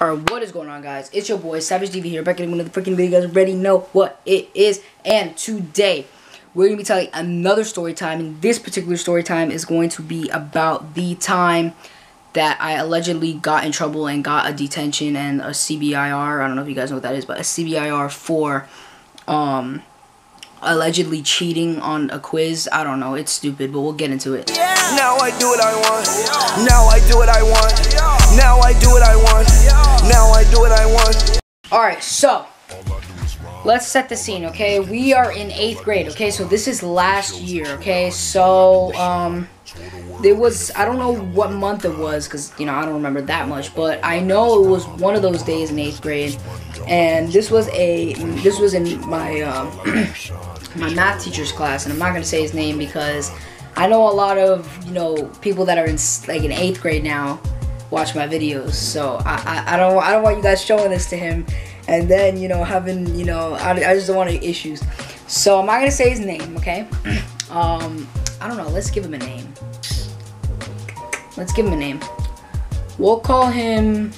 Alright, what is going on, guys? It's your boy Savage TV here, back in another freaking video. You guys already know what it is, and today we're gonna be telling another story time. And this particular story time is going to be about the time that I allegedly got in trouble and got a detention and a CBIR. I don't know if you guys know what that is, but a CBIR for allegedly cheating on a quiz. I don't know, it's stupid, but we'll get into it. Now I do what I want. Now I do what I want. Now I do what I want. Now I do what I want. Alright, so let's set the scene, okay? We are in 8th grade, okay? So this is last year, okay? So there was, I don't know what month it was, because, you know, I don't remember that much, but I know it was one of those days in 8th grade, and this was in my my math teacher's class, and I'm not gonna say his name because I know a lot of, you know, people that are in like in 8th grade now watch my videos, so I don't want you guys showing this to him and then, you know, having, you know, I just don't want any issues. So I'm not gonna say his name, okay? I don't know, let's give him a name. Let's give him a name. We'll call him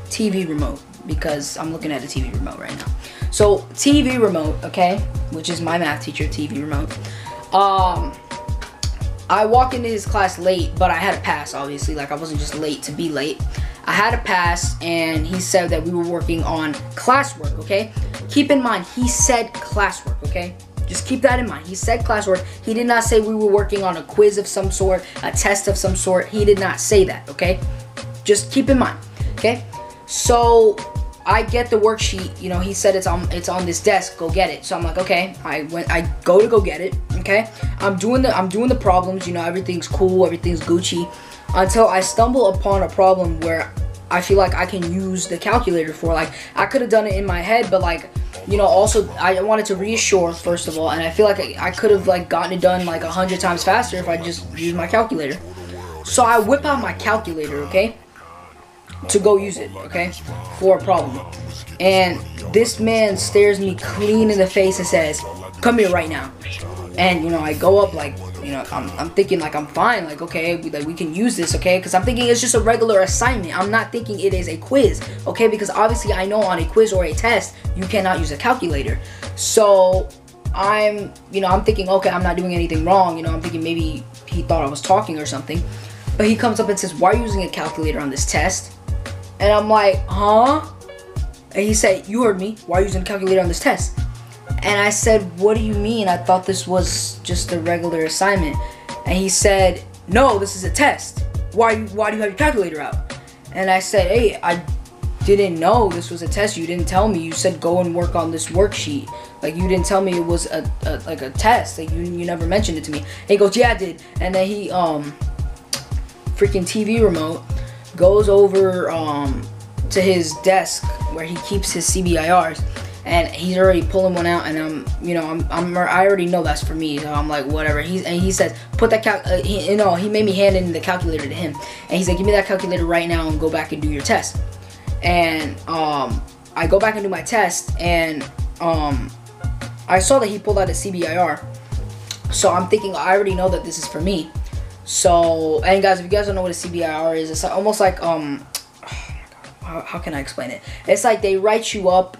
TV Remote, because I'm looking at a TV remote right now. So TV Remote, okay, which is my math teacher, TV Remote. I walked into his class late, but I had a pass, obviously. Like, I wasn't just late to be late. I had a pass, and he said that we were working on classwork, okay? Keep in mind, he said classwork, okay? Just keep that in mind. He said classwork. He did not say we were working on a quiz of some sort, a test of some sort. He did not say that, okay? Just keep in mind, okay? So I get the worksheet. You know, he said it's on this desk. Go get it. So I'm like, okay. I go get it. Okay. I'm doing the problems. You know, everything's cool. Everything's Gucci. Until I stumble upon a problem where I feel like I can use the calculator for. Like, I could have done it in my head, but like, you know, also I wanted to reassure first of all, and I feel like I could have like gotten it done like 100 times faster if I just used my calculator. So I whip out my calculator, okay, to go use it, okay, for a problem. And this man stares me clean in the face and says, "Come here right now." And, you know, I go up like, you know, I'm thinking like I'm fine, like, okay, we can use this, okay, because I'm thinking it's just a regular assignment. I'm not thinking it is a quiz, okay, because obviously I know on a quiz or a test you cannot use a calculator. So I'm thinking, okay, I'm not doing anything wrong. You know, I'm thinking maybe he thought I was talking or something. But he comes up and says, "Why are you using a calculator on this test?" And I'm like, huh? And he said, "You heard me. Why are you using a calculator on this test?" And I said, "What do you mean? I thought this was just a regular assignment." And he said, "No, this is a test. Why do you have your calculator out?" And I said, "Hey, I didn't know this was a test. You didn't tell me. You said go and work on this worksheet. Like, you didn't tell me it was like a test. Like, you never mentioned it to me." And he goes, "Yeah, I did." And then he freaking TV Remote goes over to his desk where he keeps his CBIRs, and he's already pulling one out, and I already know that's for me, so I'm like, whatever. He says, "Put that he made me hand in the calculator to him, and he's like, "Give me that calculator right now and go back and do your test." And I go back and do my test, and I saw that he pulled out a CBIR, so I'm thinking, I already know that this is for me. So, and guys, if you guys don't know what a CBIR is, it's almost like how can I explain it? It's like they write you up.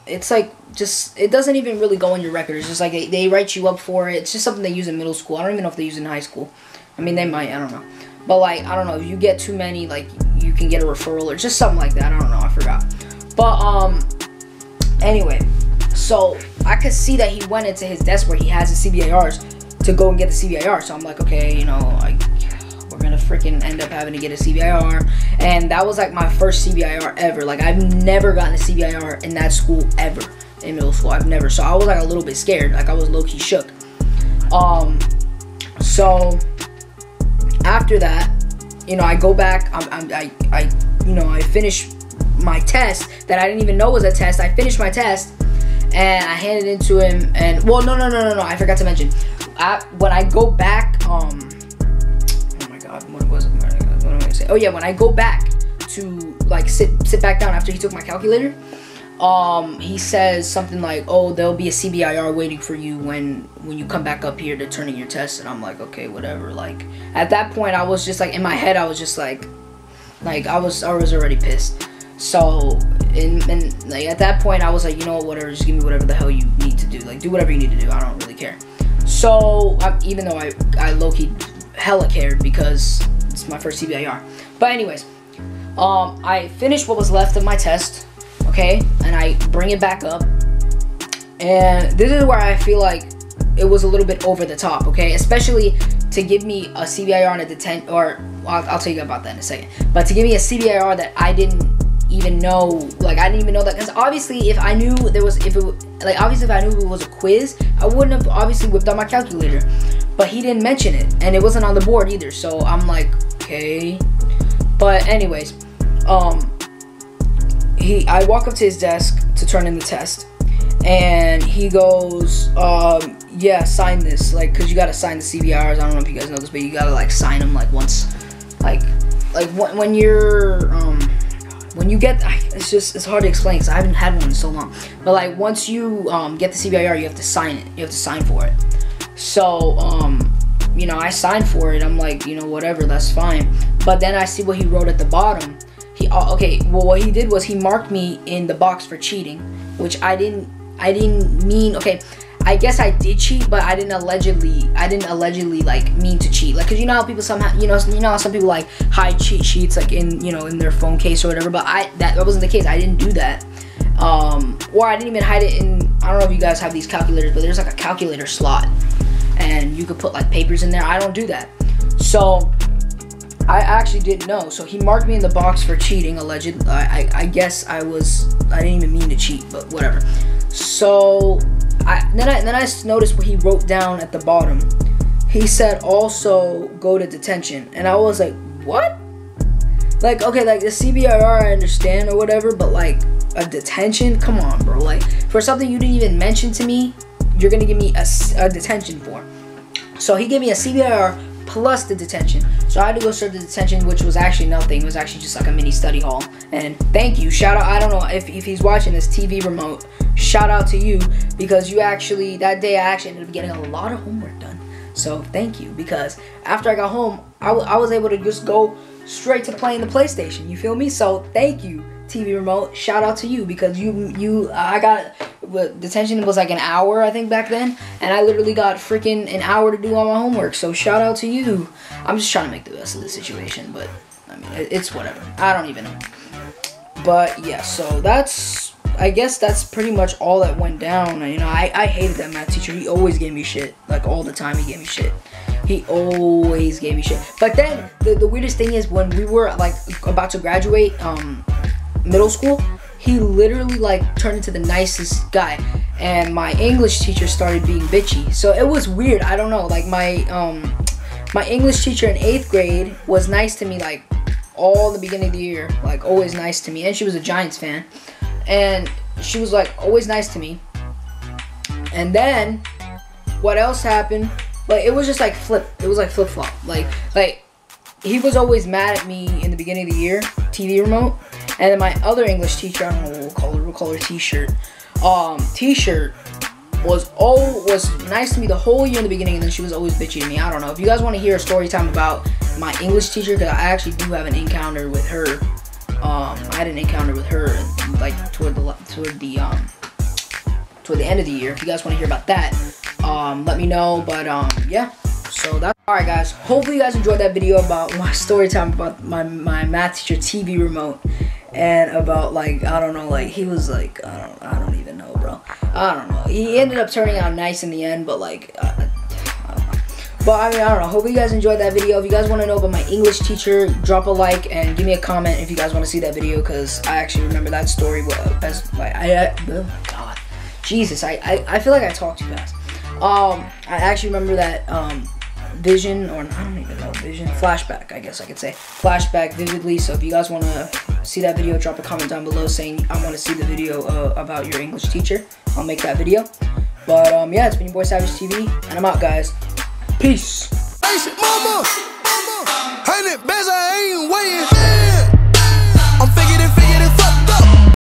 It's like, just, it doesn't even really go in your record. It's just like they write you up for it. It's just something they use in middle school. I don't even know if they use it in high school. I mean, they might, I don't know. But like, I don't know, if you get too many, like, you can get a referral or just something like that. I don't know, I forgot. But anyway, so I could see that he went into his desk where he has his CBIRs to go and get the CBIR. So I'm like, okay, you know, we're gonna freaking end up having to get a CBIR. And that was like my first CBIR ever. Like, I've never gotten a CBIR in that school ever, in middle school. I've never. So I was like a little bit scared. Like, I was low-key shook. So after that, you know, I go back. I finish my test that I didn't even know was a test. I finished my test and I handed it to him. And well, no, I forgot to mention. When I go back, oh my god, what am I gonna say? Oh yeah, when I go back to like sit back down after he took my calculator, he says something like, "Oh, there'll be a CBIR waiting for you when you come back up here to turn in your test." And I'm like, okay, whatever. Like, at that point, I was just like, in my head, I was just like I was already pissed. So, and like at that point, I was like, you know what, whatever, just give me whatever the hell you need to do. Like, do whatever you need to do. I don't really care. So, even though I low-key hella cared because it's my first CBIR. But anyways, I finished what was left of my test, okay? And I bring it back up. And this is where I feel like it was a little bit over the top, okay? Especially to give me a CBIR on a detent, or I'll tell you about that in a second. But to give me a CBIR that I didn't even know, like I didn't even know that, because obviously if I knew there was, obviously if I knew it was a quiz, I wouldn't have obviously whipped out my calculator. But he didn't mention it, and it wasn't on the board either. So I'm like, okay. But anyways, I walk up to his desk to turn in the test. And he goes, yeah, sign this, like, cause you gotta sign the CBRs. I don't know if you guys know this, but you gotta like sign them like once, like when you're, when you get, it's hard to explain because I haven't had one in so long. But like once you get the CBIR, you have to sign it. You have to sign for it. So you know, I signed for it. I'm like, you know, whatever, that's fine. But then I see what he wrote at the bottom. Okay, well what he did was he marked me in the box for cheating, which I didn't mean. Okay, I guess I did cheat, but I didn't allegedly like mean to cheat. Like, cause you know how people somehow, you know how some people like hide cheat sheets like in, you know, in their phone case or whatever. But that wasn't the case. I didn't do that. Or I didn't even hide it in, I don't know if you guys have these calculators, but there's like a calculator slot and you could put like papers in there. I don't do that. So I actually didn't know. So he marked me in the box for cheating, allegedly. I guess I didn't even mean to cheat, but whatever. So then I noticed what he wrote down at the bottom. He said also go to detention, and I was like, what? Like, okay, like the CBIR I understand or whatever, but like a detention, come on, bro. Like for something you didn't even mention to me, you're gonna give me a detention for. So he gave me a CBIR plus the detention. So I had to go serve the detention, which was actually nothing. It was actually just like a mini study hall. And thank you, shout out, I don't know if he's watching this, TV remote, shout out to you, because you actually, that day I actually ended up getting a lot of homework done. So thank you, because after I got home, I was able to just go straight to playing the PlayStation, you feel me? So thank you, TV remote, shout out to you, because I got, detention was like an hour I think back then, and I literally got freaking an hour to do all my homework. So shout out to you. I'm just trying to make the best of the situation, but I mean it's whatever, I don't even know. But yeah, so I guess that's pretty much all that went down. You know, I hated that math teacher. He always gave me shit, like all the time. He gave me shit. He always gave me shit. But then the weirdest thing is when we were like about to graduate middle school, he literally like turned into the nicest guy, and my English teacher started being bitchy. So it was weird. I don't know. Like my English teacher in 8th grade was nice to me like all the beginning of the year, like always nice to me, and she was a Giants fan, and she was like always nice to me. And then what else happened? Like it was just like flip-flop. Like he was always mad at me in the beginning of the year, TV remote. And then my other English teacher, I don't know what we'll call her T-shirt. T-shirt was nice to me the whole year in the beginning, and then she was always bitchy to me. I don't know. If you guys want to hear a story time about my English teacher, because I actually do have an encounter with her. I had an encounter with her like toward the end of the year. If you guys want to hear about that, let me know. But yeah. So that's alright, guys. Hopefully you guys enjoyed that video about my story time about my math teacher TV remote, and about like, I don't know, like he was like, I don't even know, bro. I don't know. He ended up turning out nice in the end, but like I don't know. But I mean, I don't know. Hopefully you guys enjoyed that video. If you guys want to know about my English teacher, drop a like and give me a comment if you guys want to see that video, because I actually remember that story as like oh god, Jesus, I feel like I talk too fast. I actually remember that vision, or I don't even know, vision, flashback, I guess I could say, flashback vividly. So if you guys want to see that video, drop a comment down below saying I want to see the video about your English teacher. I'll make that video. But yeah, it's been your boy Savage TV, and I'm out, guys. Peace. Mama, 100 bands, I ain't waiting.